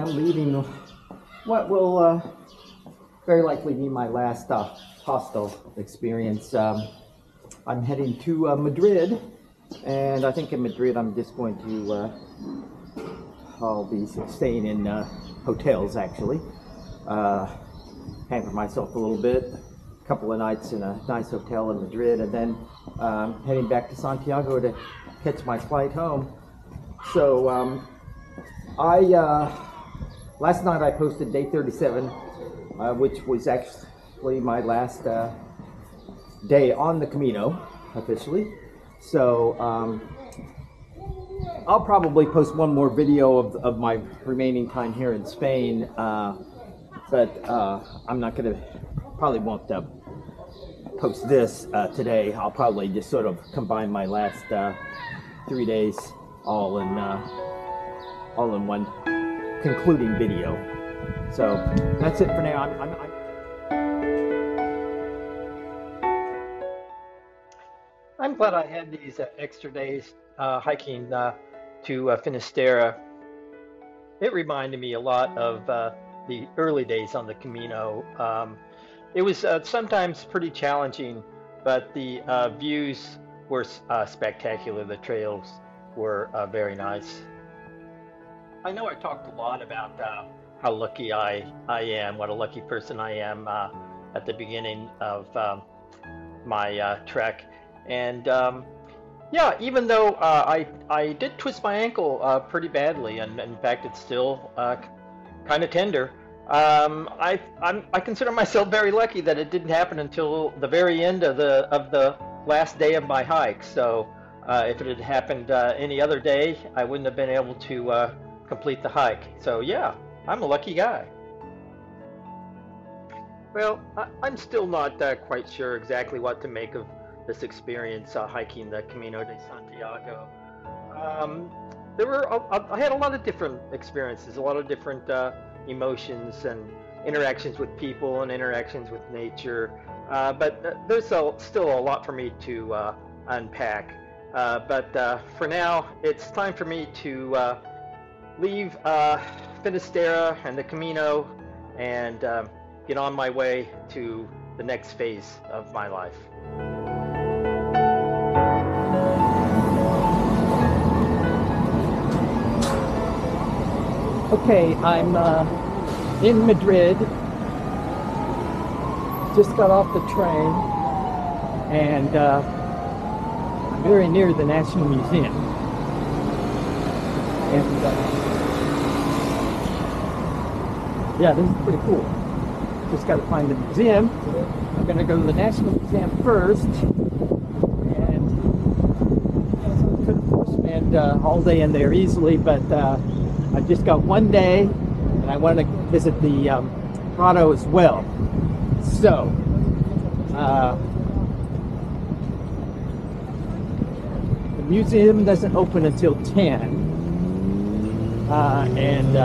I'm leaving what will very likely be my last hostel experience. I'm heading to Madrid, and I think in Madrid I'm just going to I'll be staying in hotels actually, pamper myself a little bit, a couple of nights in a nice hotel in Madrid, and then heading back to Santiago to catch my flight home. So last night I posted day 37, which was actually my last day on the Camino officially. So I'll probably post one more video of my remaining time here in Spain, but I'm not going to, probably won't post this today. I'll probably just sort of combine my last 3 days all in one concluding video. So that's it for now. I'm glad I had these extra days hiking to Finisterre. It reminded me a lot of the early days on the Camino. It was sometimes pretty challenging, but the views were spectacular. The trails were very nice. I know I talked a lot about how lucky I am, what a lucky person I am at the beginning of my trek. And yeah, even though I did twist my ankle pretty badly, and in fact it's still kind of tender, I consider myself very lucky that it didn't happen until the very end of the last day of my hike. So if it had happened any other day, I wouldn't have been able to complete the hike. So yeah, I'm a lucky guy. Well, I'm still not quite sure exactly what to make of this experience hiking the Camino de Santiago. I had a lot of different experiences, a lot of different emotions and interactions with people and interactions with nature, but there's still a lot for me to unpack. But for now, it's time for me to leave Finisterre and the Camino and get on my way to the next phase of my life. Okay, I'm in Madrid. Just got off the train, and I'm very near the National Museum. And yeah, this is pretty cool. Just got to find the museum. I'm going to go to the National Museum first, and could of course spend all day in there easily, but I've just got one day, and I want to visit the grotto as well. So, the museum doesn't open until 10, and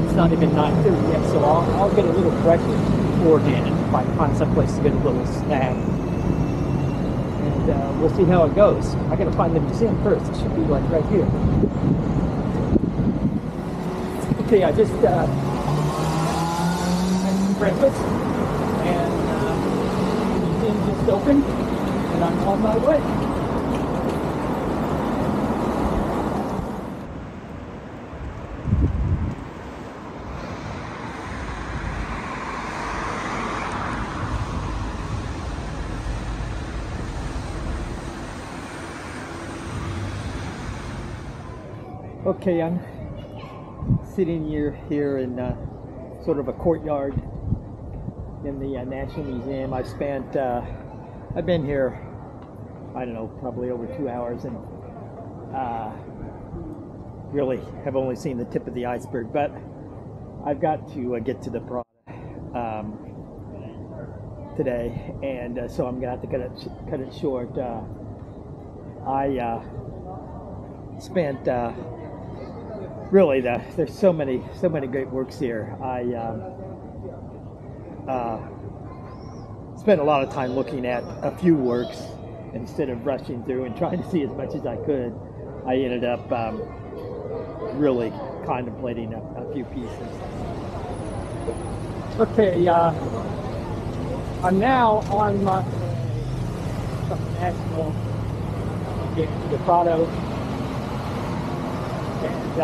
it's not even 9:30 yet, so I'll get a little breakfast beforehand if I find some place to get a little snack. And we'll see how it goes. I got to find the museum first. It should be like right here. Okay, I just had some breakfast, and the museum just opened, and I'm on my way. Okay, I'm sitting here in sort of a courtyard in the National Museum. I've been here, I don't know, probably over 2 hours, and really have only seen the tip of the iceberg, but I've got to get to the Prada today, and so I'm gonna have to cut it short. I spent really, there's so many great works here. I spent a lot of time looking at a few works instead of rushing through and trying to see as much as I could. I ended up really contemplating a few pieces. Okay, I'm now on my from Nashville to the Prado, and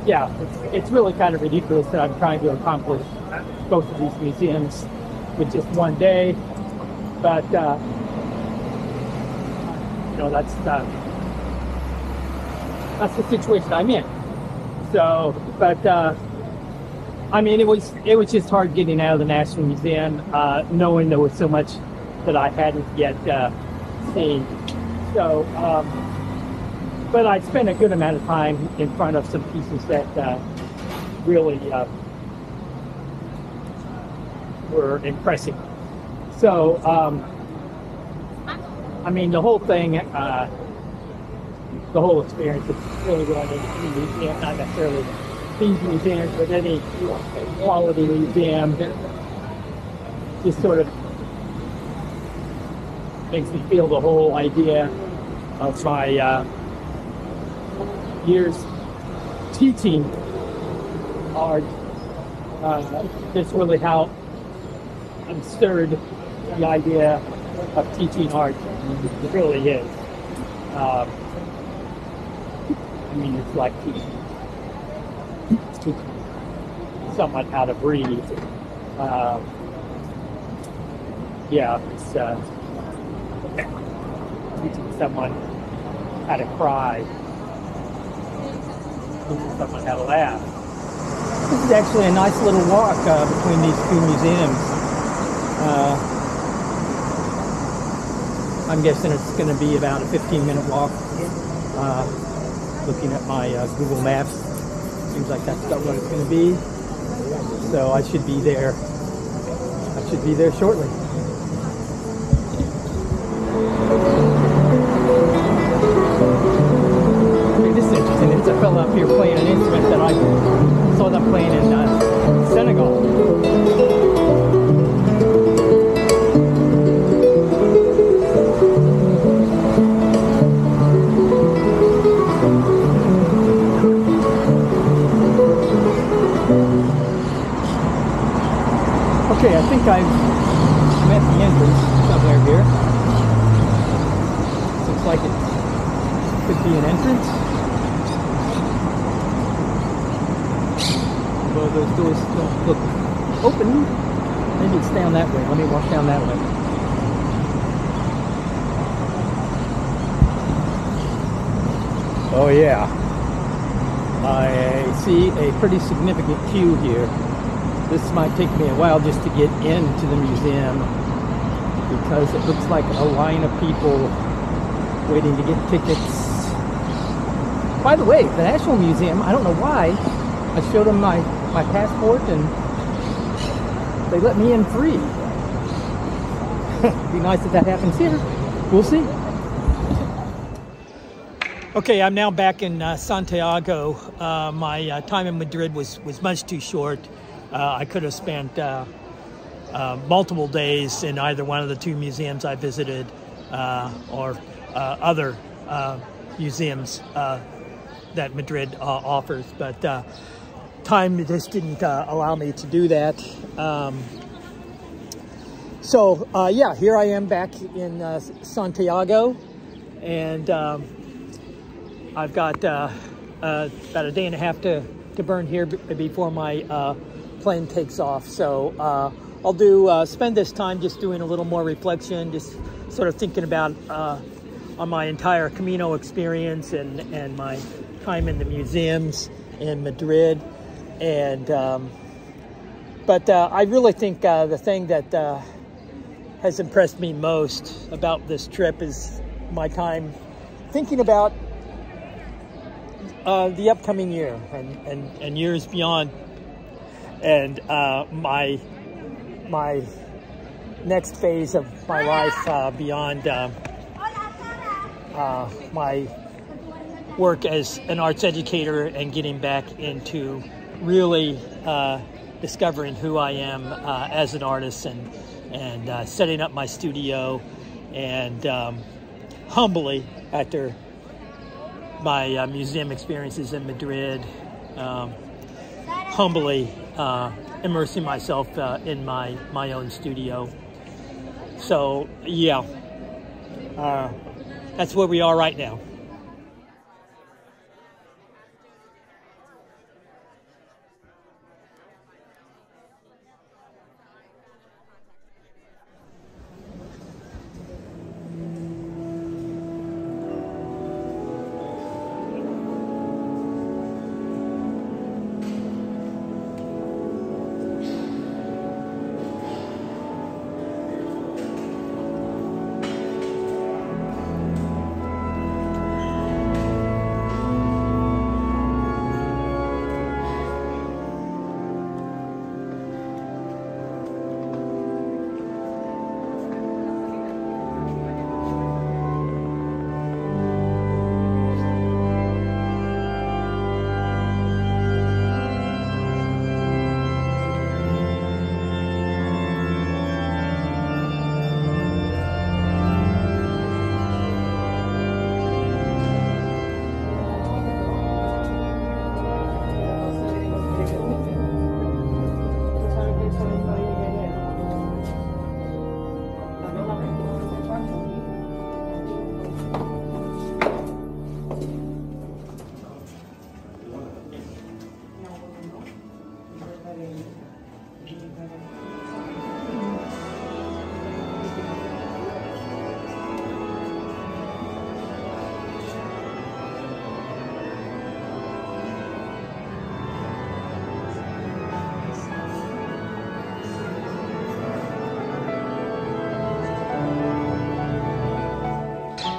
yeah, it's really kind of ridiculous that I'm trying to accomplish both of these museums with just one day, but you know, that's the situation I'm in. So, but I mean, it was just hard getting out of the National Museum, knowing there was so much that I hadn't yet seen. So, but I spent a good amount of time in front of some pieces that really were impressive. So, I mean, the whole thing, the whole experience is really going into any museum, not necessarily these museums, but any quality museum, just sort of makes me feel the whole idea of my years teaching art, just really how absurd the idea of teaching art really is. I mean, it's like teaching someone how to breathe. Yeah, it's teaching someone how to cry, teaching someone how to laugh. This is actually a nice little walk between these two museums. I'm guessing it's going to be about a 15-minute walk. Looking at my Google Maps, seems like that's about what it's going to be. So I should be there. I should be there shortly. Okay, this is interesting. It's a fellow up here playing an instrument that I saw them playing in Senegal. Okay, I think I'm at the entrance somewhere here. Looks like it could be an entrance. Although those doors don't look open. Maybe it's down that way. Let me walk down that way. Oh yeah. I see a pretty significant queue here. This might take me a while just to get into the museum because it looks like a line of people waiting to get tickets. By the way, the National Museum, I don't know why, I showed them my passport and they let me in free. It'd be nice if that happens here. We'll see. Okay, I'm now back in Santiago. My time in Madrid was much too short. I could have spent multiple days in either one of the two museums I visited or other museums that Madrid offers, but time just didn't allow me to do that. So yeah, here I am back in Santiago, and I've got about a day and a half to burn here before my plane takes off. So I'll spend this time just doing a little more reflection, just sort of thinking about on my entire Camino experience and my time in the museums in Madrid. And but I really think the thing that has impressed me most about this trip is my time thinking about the upcoming year and years beyond, and my next phase of my life beyond my work as an arts educator and getting back into really discovering who I am as an artist and setting up my studio and humbly, after my museum experiences in Madrid, humbly immersing myself in my own studio. So yeah, that's where we are right now.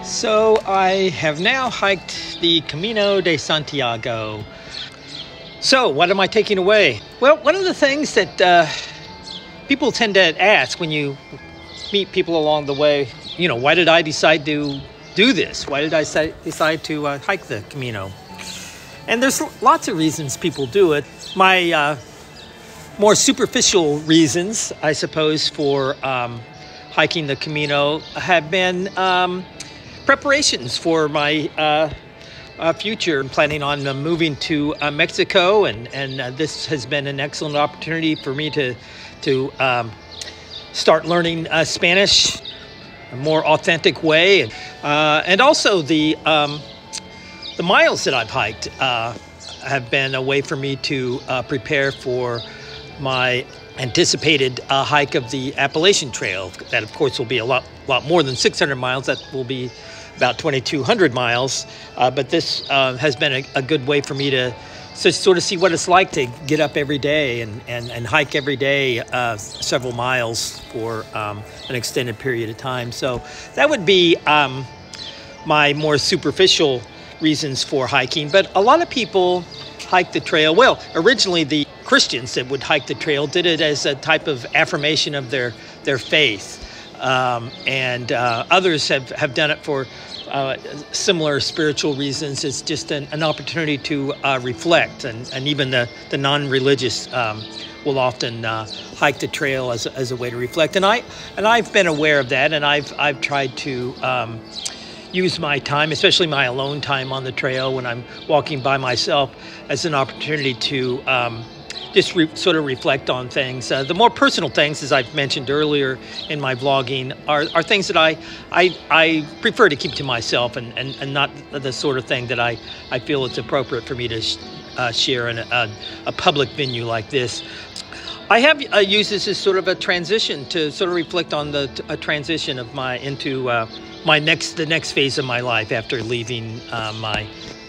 So I have now hiked the Camino de Santiago. So what am I taking away? Well, one of the things that people tend to ask when you meet people along the way, why did I decide to do this? Why did I decide to hike the Camino? And there's lots of reasons people do it. My more superficial reasons, I suppose, for hiking the Camino have been preparations for my future. I'm planning on moving to Mexico, and this has been an excellent opportunity for me to start learning Spanish a more authentic way, and also the miles that I've hiked have been a way for me to prepare for my anticipated hike of the Appalachian Trail. That, of course, will be a lot more than 600 miles. That will be about 2,200 miles. But this has been a good way for me to sort of see what it's like to get up every day and hike every day several miles for an extended period of time. So that would be my more superficial reasons for hiking. But a lot of people hike the trail. Well, originally the Christians that would hike the trail did it as a type of affirmation of their faith. And others have done it for similar spiritual reasons. It's just an opportunity to reflect, and even the non-religious will often hike the trail as a way to reflect. And I've been aware of that, and I've tried to use my time, especially my alone time on the trail when I'm walking by myself, as an opportunity to just sort of reflect on things. The more personal things, as I've mentioned earlier in my vlogging, are things that I prefer to keep to myself, and not the sort of thing that I feel it's appropriate for me to share in a public venue like this. I have used this as sort of a transition to sort of reflect on a transition of into the next phase of my life after leaving my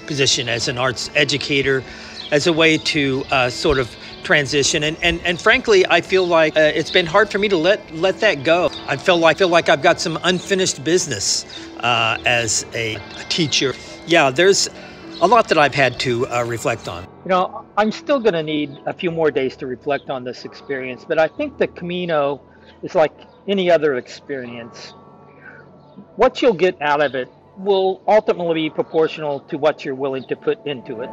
position as an arts educator, as a way to sort of transition. And frankly, I feel like it's been hard for me to let that go. I feel like I've got some unfinished business as a teacher. Yeah, there's a lot that I've had to reflect on. I'm still going to need a few more days to reflect on this experience, but I think the Camino is like any other experience. What you'll get out of it will ultimately be proportional to what you're willing to put into it.